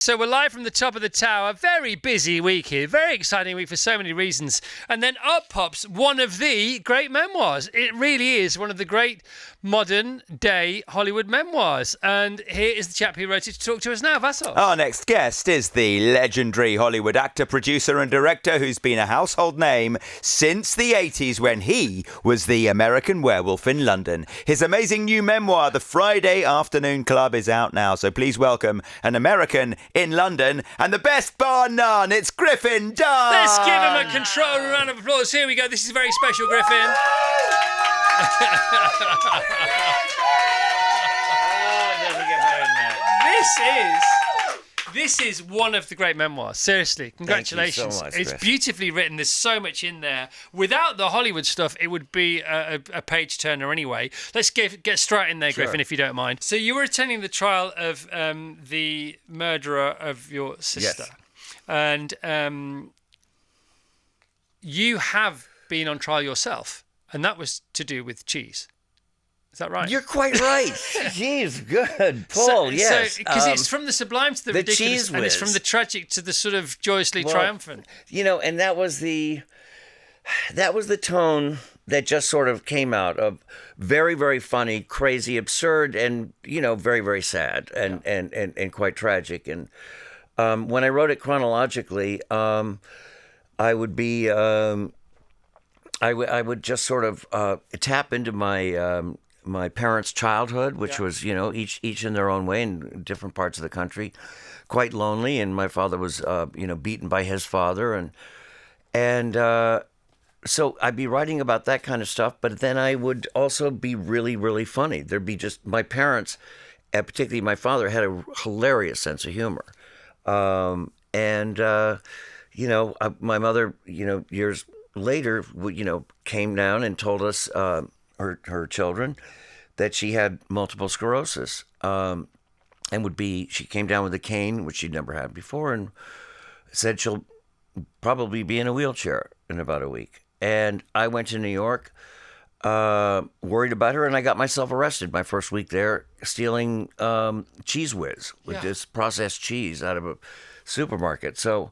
So we're live from the top of the tower. Very busy week here. Very exciting week for so many reasons. And then up pops one of the great memoirs. It really is one of the great modern day Hollywood memoirs. And here is the chap who wrote it to talk to us now, Vassal. Our next guest is the legendary Hollywood actor, producer and director who's been a household name since the 80s when he was the American Werewolf in London. His amazing new memoir, The Friday Afternoon Club, is out now. So please welcome an American in London and the best bar none. It's Griffin Dunne. Let's give him a controlled round of applause. Here we go. This is very special, Griffin. This is one of the great memoirs. Seriously, congratulations. Thank you so much, it's Griff. beautifully written. There's so much in there. Without the Hollywood stuff, it would be a page turner anyway. Let's get straight in there, Sure. Griffin, if you don't mind. So you were attending the trial of the murderer of your sister. Yes. And you have been on trial yourself, and that was to do with cheese. Is that right? You're quite right. Jeez, good. Paul, yes. Because it's from the sublime to the ridiculous, cheese and it's whiz. from the tragic to the sort of joyously triumphant. You know, and that was the tone that just sort of came out of very, very funny, crazy, absurd, and, you know, very, very sad and quite tragic. And when I wrote it chronologically, I would be... I would just sort of tap into my parents' childhood, which was, you know, each in their own way in different parts of the country, quite lonely. And my father was, you know, beaten by his father, and so I'd be writing about that kind of stuff. But then I would also be really, really funny. There'd be just my parents, and particularly my father, had a hilarious sense of humor, you know, my mother, you know, years later, you know, came down and told us, her children, that she had multiple sclerosis, and she came down with a cane, which she'd never had before, and said she'll probably be in a wheelchair in about a week. And I went to New York, worried about her, and I got myself arrested my first week there, stealing Cheese Whiz, with this processed cheese out of a supermarket. So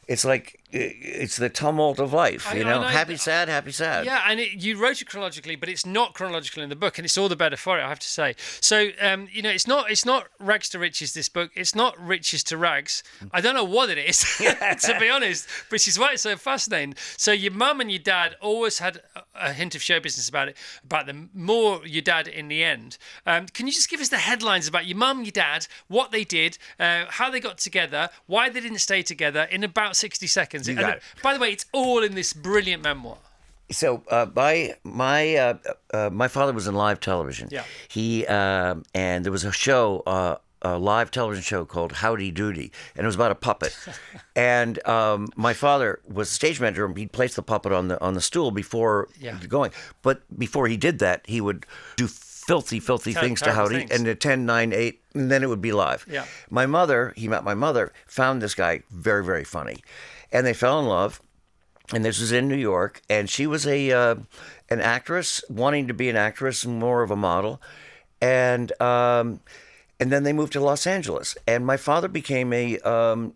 it's like, it's the tumult of life, you know? Happy, sad, happy, sad. Yeah, and you wrote it chronologically, but it's not chronological in the book, and it's all the better for it, I have to say. So, you know, it's not rags to riches, this book. It's not riches to rags. I don't know what it is, to be honest, which is why it's so fascinating. So your mum and your dad always had a hint of show business about them, more your dad in the end. Can you just give us the headlines about your mum, your dad, what they did, how they got together, why they didn't stay together in about 60 seconds? You got it. By the way, it's all in this brilliant memoir. So my father was in live television. Yeah. He and there was a show, a live television show called Howdy Doody, and it was about a puppet. And my father was the stage manager, and he'd place the puppet on the stool before going. But before he did that, he would do filthy things to Howdy, and at 10, 9, 8, and then it would be live. Yeah. He met my mother, found this guy very, very funny. And they fell in love, and this was in New York. And she was an actress, wanting to be an actress and more of a model. And then they moved to Los Angeles. And my father became an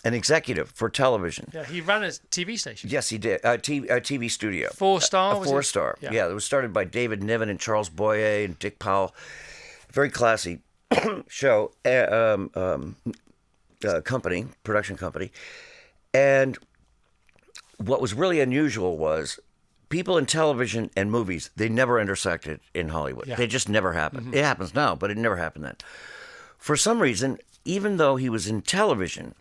executive for television. Yeah, he ran a TV station. Yes, he did. A TV studio. 4-star. A 4-star. Yeah, it was started by David Niven and Charles Boyer and Dick Powell. Very classy show. Production company. And what was really unusual was people in television and movies, they never intersected in Hollywood. Yeah. They just never happened. It happens now, but it never happened then. For some reason, even though he was in television,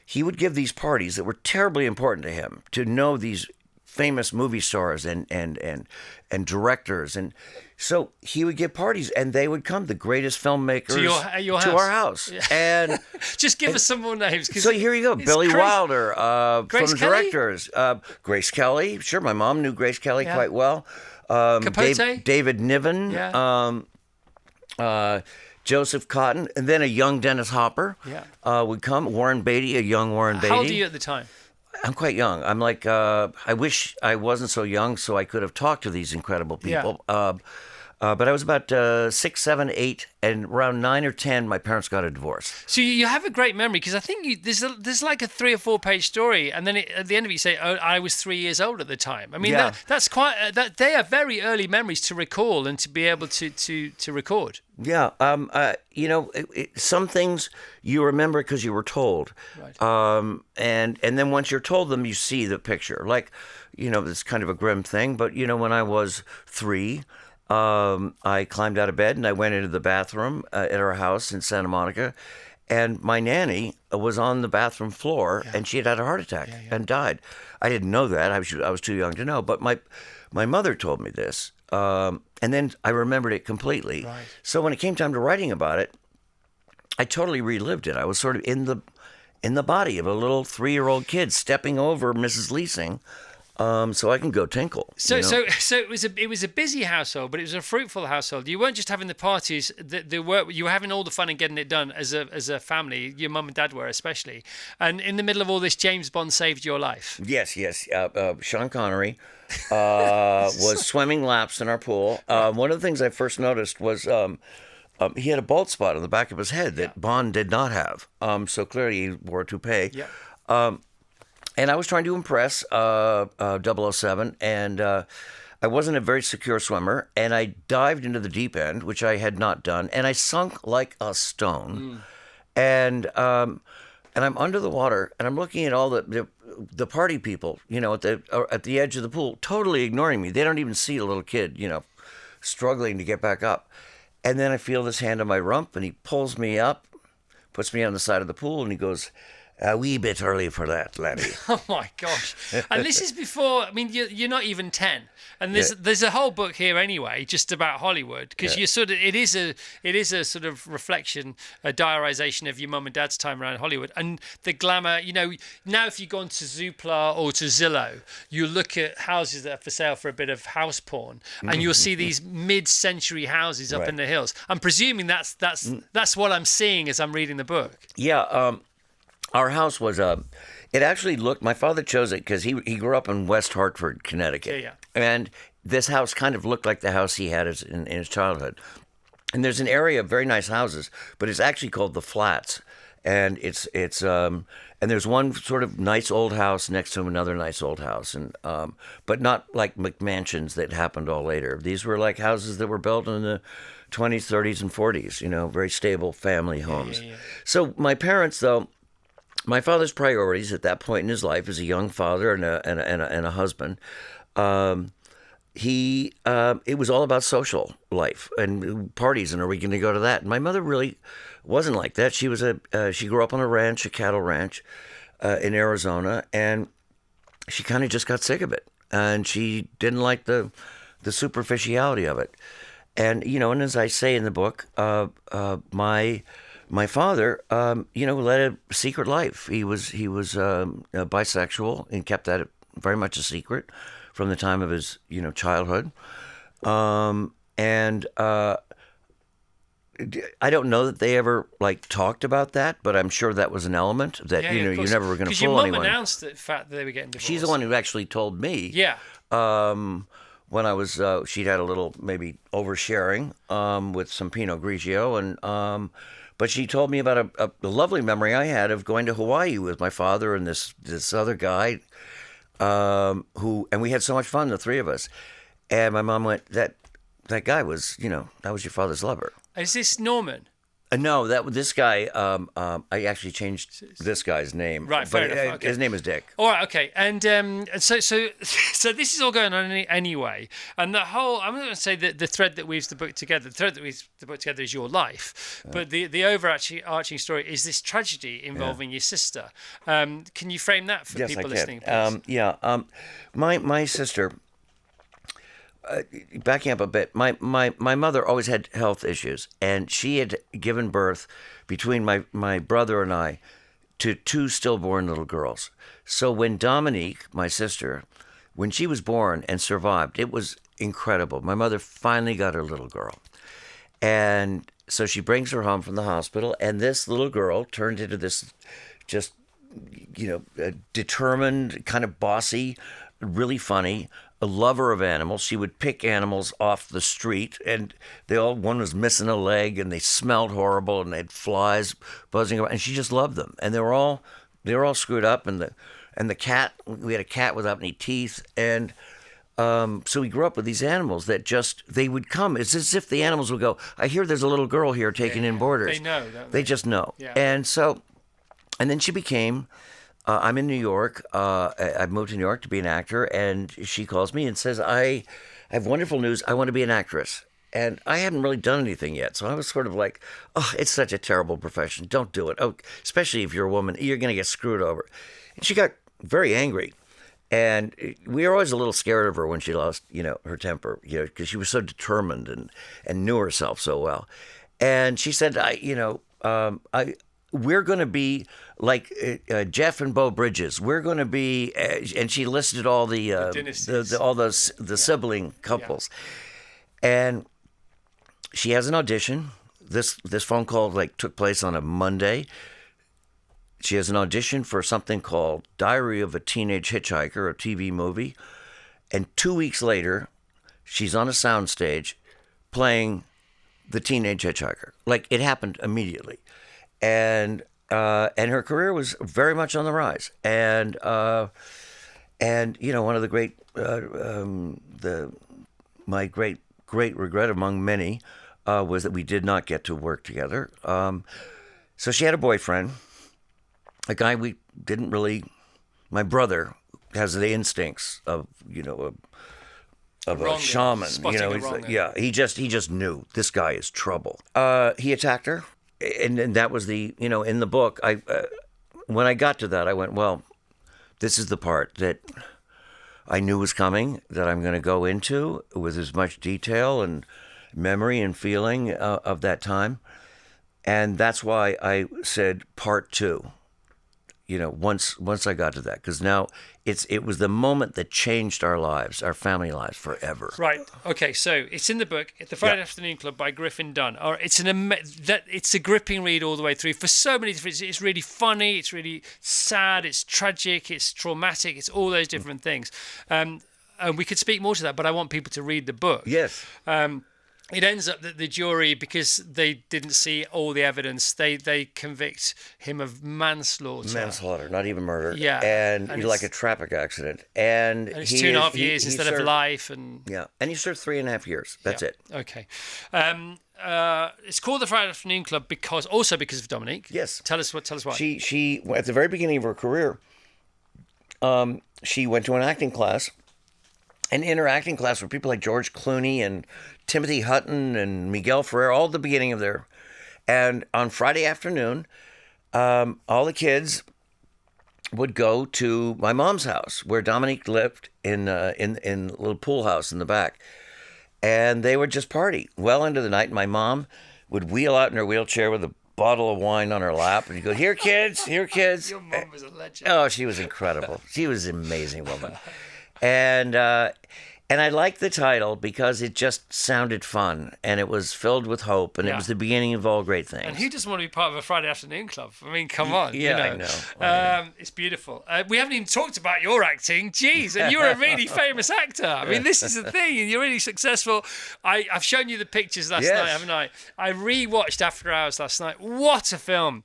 he would give these parties that were terribly important to him, to know these famous movie stars and directors. And so he would give parties, and they would come, the greatest filmmakers, to your house. To our house. Yeah. And just give us some more names. so here you go. Billy Wilder, Grace from the Kelly? directors. Grace Kelly. Sure, my mom knew Grace Kelly quite well. Capote? David Niven. Yeah. Joseph Cotton. And then a young Dennis Hopper would come. Warren Beatty, a young Warren Beatty. How old are you at the time? I'm quite young. I'm like, I wish I wasn't so young so I could have talked to these incredible people. But I was about 6, 7, 8, and around 9 or 10, my parents got a divorce. So you have a great memory, because I think there's like a 3 or 4 page story, and then at the end of it you say, "Oh, I was 3 years old at the time." I mean, Yeah. that's quite they are very early memories to recall and to be able to record. Yeah, some things you remember because you were told, Right. and then once you're told them, you see the picture. Like, it's kind of a grim thing, but when I was 3, I climbed out of bed and I went into the bathroom at our house in Santa Monica, and my nanny was on the bathroom floor, and she had a heart attack and died. I didn't know that. I was too young to know, but my mother told me this. And then I remembered it completely. Right. So when it came time to writing about it, I totally relived it. I was sort of in the body of a little 3-year-old kid stepping over Mrs. Leasing, so I can go tinkle. So it was a busy household, but it was a fruitful household. You weren't just having the parties; you were having all the fun and getting it done as a family. Your mum and dad were especially, and in the middle of all this, James Bond saved your life. Yes. Sean Connery was swimming laps in our pool. One of the things I first noticed was he had a bald spot on the back of his head that Bond did not have. So clearly he wore a toupee. Yeah. And I was trying to impress 007, and I wasn't a very secure swimmer, and I dived into the deep end, which I had not done, and I sunk like a stone. And I'm under the water, and I'm looking at all the party people, at the edge of the pool, totally ignoring me. They don't even see a little kid, struggling to get back up. And then I feel this hand on my rump, and he pulls me up, puts me on the side of the pool, and he goes, "A wee bit early for that, laddie." Oh my gosh! And this is before. I mean, you're not even 10, and there's a whole book here anyway, just about Hollywood, because you sort of it is a sort of reflection, a diarization of your mum and dad's time around Hollywood and the glamour. Now if you go onto Zoopla or to Zillow, you look at houses that are for sale for a bit of house porn, and you'll see these mid-century houses up in the hills. I'm presuming that's what I'm seeing as I'm reading the book. Yeah. Our house was it actually looked. My father chose it because he grew up in West Hartford, Connecticut, Yeah. and this house kind of looked like the house he had in his childhood. And there's an area of very nice houses, but it's actually called the Flats, and it's and there's one sort of nice old house next to another nice old house, and but not like McMansions that happened all later. These were like houses that were built in the 20s, 30s, and 40s. Very stable family homes. Yeah. So my parents, though. My father's priorities at that point in his life as a young father and a husband, it was all about social life and parties, and are we going to go to that? And my mother really wasn't like that. She was she grew up on a ranch, a cattle ranch, in Arizona, and she kind of just got sick of it, and she didn't like the superficiality of it, and and as I say in the book, my father, led a secret life. He was bisexual and kept that very much a secret from the time of his, childhood. And I don't know that they ever talked about that, but I'm sure that was an element that you never were going to fool anyone. Because your mum announced the fact that they were getting divorced. She's the one who actually told me. Yeah. When I was, she'd had a little maybe oversharing with some Pinot Grigio, and but she told me about a lovely memory I had of going to Hawaii with my father and this other guy, and we had so much fun, the three of us. And my mom went, that guy was, that was your father's lover. Is this Norman? No, this guy. I actually changed this guy's name. Right, fair enough. Okay. His name is Dick. All right, okay, and so this is all going on anyway, and the whole, I'm not going to say that the thread that weaves the book together. The thread that weaves the book together is your life, but the overarching story is this tragedy involving your sister. Can you frame that for people listening? Please? My sister. Backing up a bit, my mother always had health issues, and she had given birth between my brother and I to 2 stillborn little girls. So when Dominique, my sister, when she was born and survived, it was incredible. My mother finally got her little girl, and so she brings her home from the hospital, and this little girl turned into this just determined, kind of bossy, really funny a lover of animals. She would pick animals off the street, and one was missing a leg, and they smelled horrible, and they had flies buzzing around, and she just loved them. And they were all screwed up, and the cat, we had a cat without any teeth, and so we grew up with these animals that they would come. It's as if the animals would go, I hear there's a little girl here taking in boarders. They know, don't they? They just know. Yeah. And then she became, I'm in New York. I've moved to New York to be an actor, and she calls me and says, I have wonderful news. I want to be an actress. And I hadn't really done anything yet. So I was sort of like, oh, it's such a terrible profession. Don't do it. Oh, especially if you're a woman, you're going to get screwed over. And she got very angry. And we were always a little scared of her when she lost, her temper, because she was so determined and knew herself so well. And she said, we're going to be like Jeff and Bo Bridges. We're going to be, and she listed all the sibling couples. And she has an audition. This phone call took place on a Monday. She has an audition for something called Diary of a Teenage Hitchhiker, a TV movie. And 2 weeks later, she's on a soundstage playing the Teenage Hitchhiker. It happened immediately. And her career was very much on the rise. And one of the great, my great regret among many was that we did not get to work together. So she had a boyfriend. A guy we didn't really. My brother has the instincts of a shaman. He just knew this guy is trouble. He attacked her, and that was in the book. When I got to that, I went, well, this is the part that I knew was coming, that I'm going to go into with as much detail and memory and feeling of that time, and that's why I said part 2. Once I got to that, because now it was the moment that changed our lives, our family lives forever. Right. Okay. So it's in the book, The Friday Afternoon Club by Griffin Dunne. It's it's a gripping read all the way through for so many different. It's really funny. It's really sad. It's tragic. It's traumatic. It's all those different things. And we could speak more to that, but I want people to read the book. Yes. It ends up that the jury, because they didn't see all the evidence, they convict him of manslaughter. Manslaughter, not even murder. Yeah. And like a traffic accident. And it's 2.5 years instead of life. And he served 3.5 years. That's it. Okay. It's called the Friday Afternoon Club because of Dominique. Yes. Tell us why. She at the very beginning of her career, she went to an acting class. And in her acting class were people like George Clooney and Timothy Hutton and Miguel Ferrer, all at the beginning of their. And on Friday afternoon, all the kids would go to my mom's house where Dominique lived in a little pool house in the back. And they would just party well into the night. And my mom would wheel out in her wheelchair with a bottle of wine on her lap. And you go, here, kids, here, kids. Your mom was a legend. Oh, she was incredible. She was an amazing woman. And I liked the title because it just sounded fun, and it was filled with hope, and it was the beginning of all great things. And who doesn't want to be part of a Friday Afternoon Club? I mean, come on. I know. It's beautiful. We haven't even talked about your acting. Jeez, and you're a really famous actor. I mean, this is the thing. You're really successful. I've shown you the pictures last night, haven't I? I rewatched After Hours last night. What a film.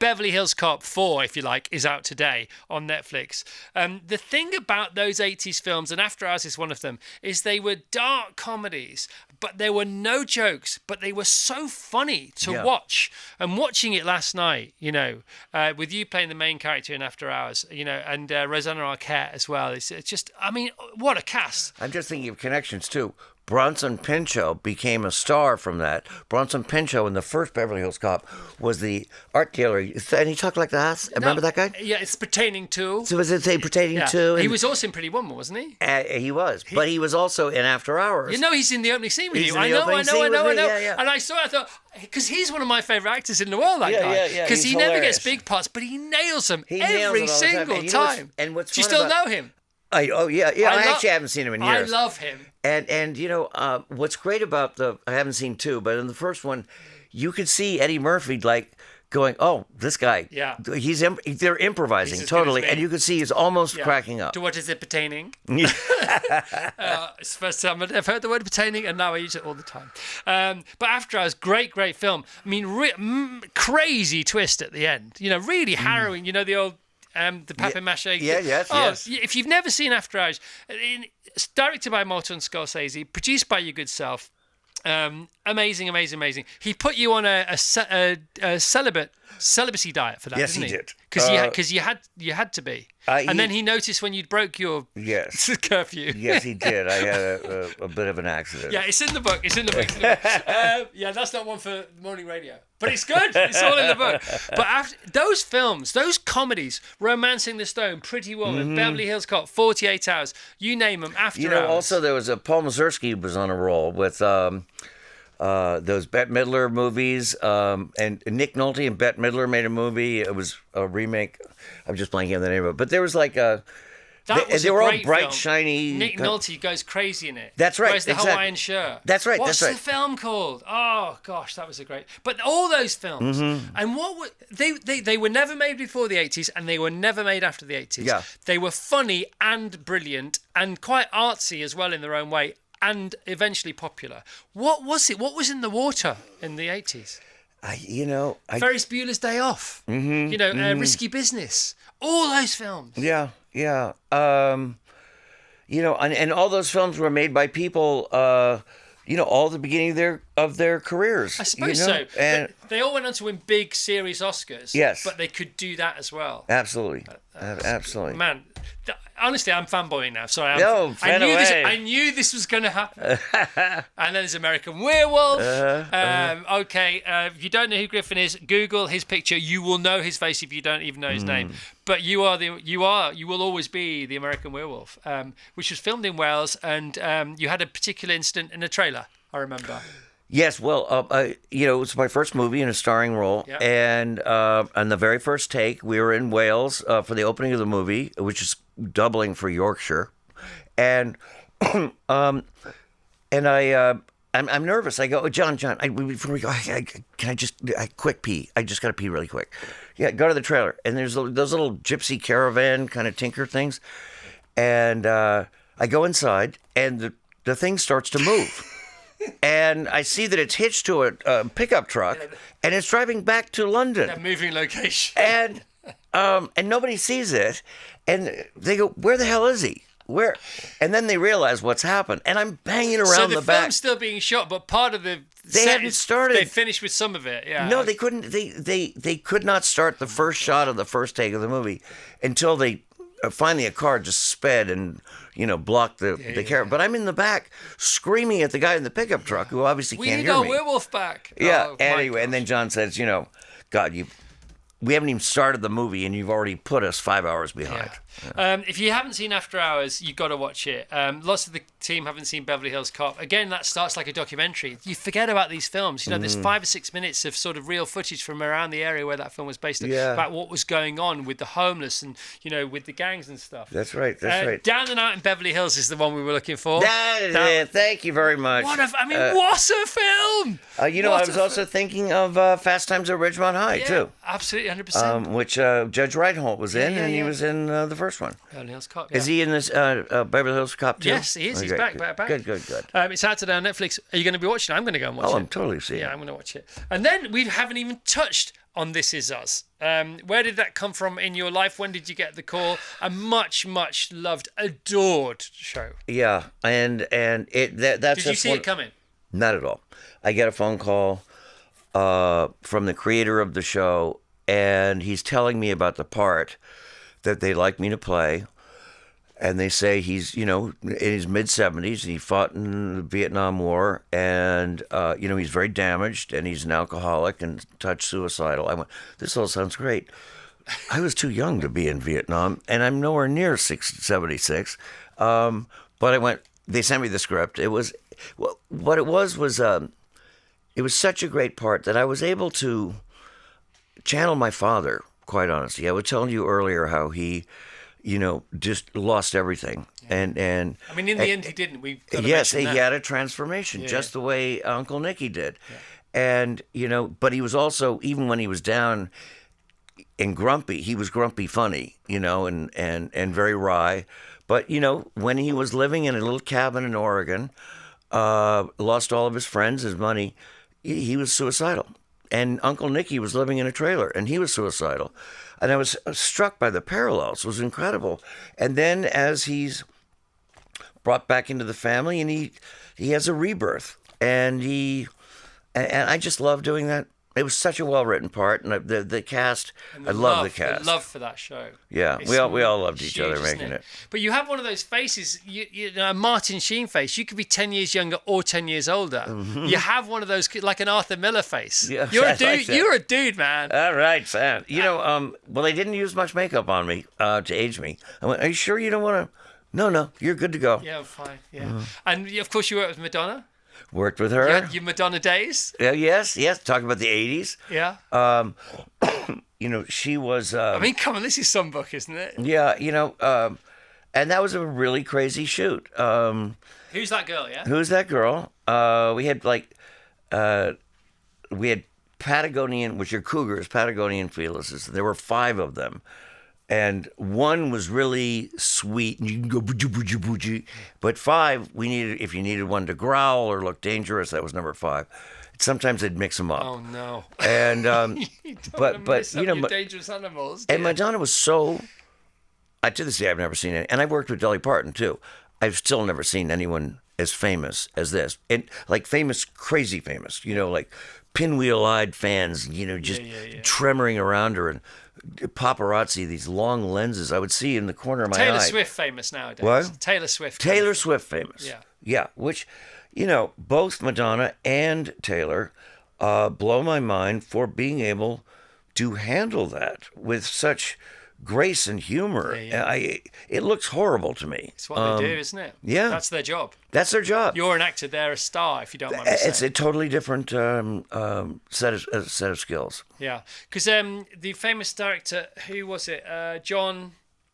Beverly Hills Cop 4, if you like, is out today on Netflix. The thing about those 80s films, and After Hours is one of them, is they were dark comedies, but there were no jokes, but they were so funny to watch. And watching it last night, with you playing the main character in After Hours, and Rosanna Arquette as well, it's just, I mean, what a cast. I'm just thinking of connections, too. Bronson Pinchot became a star from that. Bronson Pinchot in the first Beverly Hills Cop was the art dealer. And he talked like that. Remember that guy? Yeah, it's pertaining to. So was it say pertaining to? He was also in Pretty Woman, wasn't he? He was. But he was also in After Hours. He's in the opening scene with you. I know. Yeah. And I thought, because he's one of my favourite actors in the world, that guy. Yeah. Because he never gets big parts, but he nails them every single time. And what's Do you still know him? I actually haven't seen him in years. I love him. And what's great about I haven't seen 2, but in the first one, you could see Eddie Murphy going, "Oh, this guy, Yeah. they're improvising He's as good as totally," me. and you can see he's almost cracking up. To what is it pertaining? It's the first time I've heard the word pertaining, and now I use it all the time. But After Hours, great film. I mean, crazy twist at the end. You know, really harrowing. You know, the old the papier-mâché. Yes. If you've never seen After Hours, it's directed by Martin Scorsese, produced by your good self. Amazing. He put you on a celibacy diet for that, Yes, didn't he he? did. Because you had to be. Then he noticed when you broke your curfew. Yes, he did. I had a bit of an accident. Yeah, it's in the book. Yeah, that's not one for morning radio, but it's good. It's all in the book. But after those films, those comedies, Romancing the Stone, Pretty Woman, Beverly Hills Cop, 48 Hours, you name them. After Hours. Also there was Paul Mazursky was on a roll with those Bette Midler movies, and Nick Nolte and Bette Midler made a movie. It was a remake. I'm just blanking on the name of it, but there was like they were all bright, film. shiny. Nick Nolte goes crazy in it. That's right. Wears the Hawaiian shirt. That's right. What's the film called? Oh gosh, that was a great. But all those films, and what were they were never made before the 80s, and they were never made after the 80s. Yeah. They were funny and brilliant and quite artsy as well in their own way, and eventually popular. What was it? What was in the water in the 80s? Ferris Bueller's Day Off. Risky Business. All those films. Yeah. And all those films were made by people, all at the beginning of their careers. I suppose so. And they all went on to win big series Oscars. Yes. But they could do that as well. Absolutely. Absolutely. Man, honestly, I'm fanboying now. Sorry. I knew this was going to happen. And then there's American Werewolf. If you don't know who Griffin is, Google his picture. You will know his face if you don't even know his name. But you will always be the American Werewolf, which was filmed in Wales, and you had a particular incident in a trailer, I remember. Yes, well, it was my first movie in a starring role, and on the very first take, we were in Wales for the opening of the movie, which is doubling for Yorkshire, and I'm nervous. I go, John, before we go, can I just quick pee? I just got to pee really quick. Yeah, go to the trailer, and there's those little gypsy caravan kind of tinker things, and I go inside, and the thing starts to move. And I see that it's hitched to a pickup truck, and it's driving back to London. That moving location. And nobody sees it, and they go, "Where the hell is he? Where?" And then they realize what's happened, and I'm banging around the back. So the film's still being shot, but part of the they hadn't started. They finished with some of it. Yeah. No, they couldn't. They could not start the first shot of the first take of the movie until they finally a car just sped and blocked the car. But I'm in the back screaming at the guy in the pickup truck who obviously can't hear me. We need our werewolf back. Yeah. Anyway, and then John says, God, we haven't even started the movie and you've already put us 5 hours behind. Yeah. If you haven't seen After Hours, you've got to watch it. Lots of the team haven't seen Beverly Hills Cop. Again, that starts like a documentary. You forget about these films. There's 5 or 6 minutes of sort of real footage from around the area where that film was based on, about what was going on with the homeless and, with the gangs and stuff. That's right. Right. Down and Out in Beverly Hills is the one we were looking for. That is it. Thank you very much. What a film! I was also thinking of Fast Times at Ridgemont High, too. Absolutely, 100%. Which Judge Reinhold was in, and he was in the first one. Beverly Hills Cop. Is he in this Beverly Hills Cop too? Yes, he is. He's back. Good. It's out today on Netflix. Are you going to be watching it? I'm going to go and watch it. Oh, I'm totally seeing it. Yeah, I'm going to watch it. And then we haven't even touched on This Is Us. Where did that come from in your life? When did you get the call? A much, much loved, adored show. Yeah, and that's. Did you see it coming? Not at all. I get a phone call from the creator of the show, and he's telling me about the part that they'd like me to play. And they say he's, in his mid-70s. He fought in the Vietnam War, and, he's very damaged, and he's an alcoholic and touch suicidal. I went, this all sounds great. I was too young to be in Vietnam, and I'm nowhere near 76. But I went, they sent me the script. It was, what it was it was such a great part that I was able to channel my father, quite honestly. I was telling you earlier how he, just lost everything. And I mean, in the end, he didn't. Yes, he had a transformation, just the way Uncle Nicky did. Yeah. And, but he was also, even when he was down and grumpy, he was grumpy funny, and very wry. But, when he was living in a little cabin in Oregon, lost all of his friends, his money, he was suicidal. And Uncle Nicky was living in a trailer, and he was suicidal. And I was struck by the parallels. It was incredible. And then as he's brought back into the family, and he has a rebirth. And I just love doing that. It was such a well-written part, and the cast, I love the cast. The love for that show. Yeah, we all loved each other making it. But you have one of those faces, a Martin Sheen face. You could be 10 years younger or 10 years older. Mm-hmm. You have one of those, like an Arthur Miller face. Yeah, you're a dude. Like you're a dude, man. All right, fan. Well, they didn't use much makeup on me to age me. I went, are you sure you don't want to? No, you're good to go. Yeah, fine. Yeah, and of course you worked with Madonna. Worked with her. You had your Madonna days. Yes. Talking about the 80s. Yeah. She was. I mean, come on, this is some book, isn't it? Yeah, and that was a really crazy shoot. Who's that girl? Yeah. Who's that girl? We had Patagonian, which are cougars, Patagonian fetuses. There were 5 of them. And one was really sweet, and you can go boogie, boogie, boogie. But 5, if you needed one to growl or look dangerous, that was number 5. Sometimes they'd mix them up. Oh no! And but your dangerous animals. And Madonna was so. To this day, I've never seen it, and I've worked with Dolly Parton too. I've still never seen anyone as famous as this, and like famous, crazy famous. Like pinwheel-eyed fans. Just tremoring around her and. Paparazzi, these long lenses I would see in the corner of my eye. Taylor Swift famous nowadays. What? Taylor Swift famous. Yeah. Which, both Madonna and Taylor blow my mind for being able to handle that with such grace and humor. It looks horrible to me. It's what they do, isn't it? Yeah. That's their job. That's their job. You're an actor, they're a star, if you don't mind me saying. It's a totally different set of skills. Yeah. Because the famous director, who was it? John...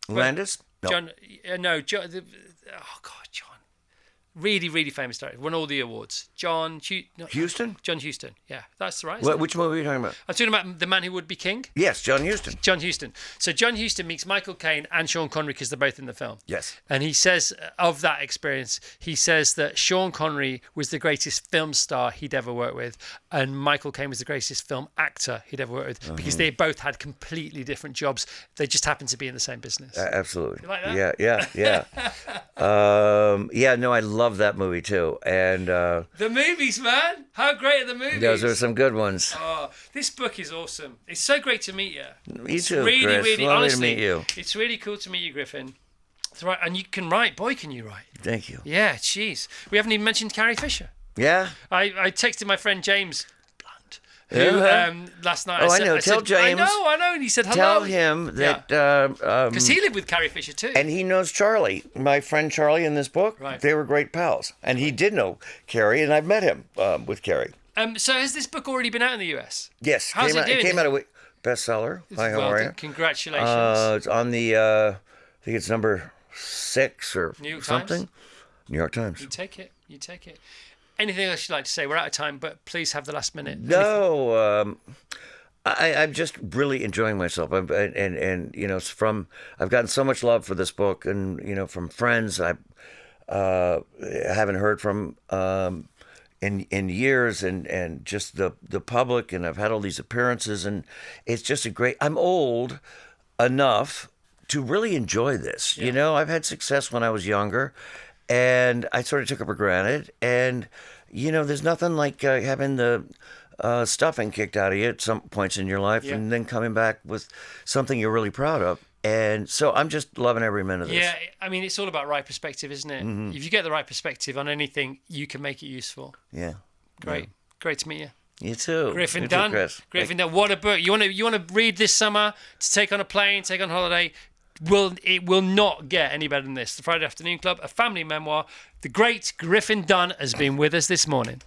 Landis? No. John... John... John. Really, really famous director. Won all the awards. Huston? John Huston. Yeah, that's right. Which movie are you talking about? I'm talking about The Man Who Would Be King. Yes, John Huston. John Huston. So John Huston meets Michael Caine and Sean Connery because they're both in the film. Yes. And he says of that experience, he says that Sean Connery was the greatest film star he'd ever worked with, and Michael Caine was the greatest film actor he'd ever worked with, because they both had completely different jobs. They just happened to be in the same business. Absolutely. You like that? Yeah. No, I love that movie too, and the movies, man. How great are the movies? Those are some good ones. Oh, this book is awesome. It's so great to meet you. You too, really, Chris. really, Lovely honestly, to meet you. It's really cool to meet you, Griffin. It's right, and you can write. Boy, can you write? Thank you. Yeah, jeez. We haven't even mentioned Carrie Fisher. Yeah. I texted my friend James Blunt, who last night. I know. Tell James. I know. And he said hello. Tell him that because he lived with Carrie Fisher too, and he knows Charlie, my friend Charlie in this book. Right. They were great pals, and he did know Carrie, and I've met him with Carrie. So has this book already been out in the US? Yes. How's it doing? It came out a bestseller. Hi, how are you? Congratulations. It's on the. I think it's number 6 or New York something. Times? New York Times. You take it. Anything else you'd like to say? We're out of time, but please have the last minute. No, I'm just really enjoying myself. I've gotten so much love for this book, and from friends I haven't heard from in years, and just the public, and I've had all these appearances, and it's just I'm old enough to really enjoy this. Yeah. I've had success when I was younger, and I sort of took it for granted. And, there's nothing like having the stuffing kicked out of you at some points in your life, and then coming back with something you're really proud of. And so I'm just loving every minute of this. Yeah, I mean, it's all about right perspective, isn't it? Mm-hmm. If you get the right perspective on anything, you can make it useful. Yeah. Great. Yeah. Great to meet you. You too. Griffin Dunne. Griffin Dunne. What a book. You want to read this summer, to take on a plane, take on holiday. It will not get any better than this. The Friday Afternoon Club, a family memoir. The great Griffin Dunne has been with us this morning.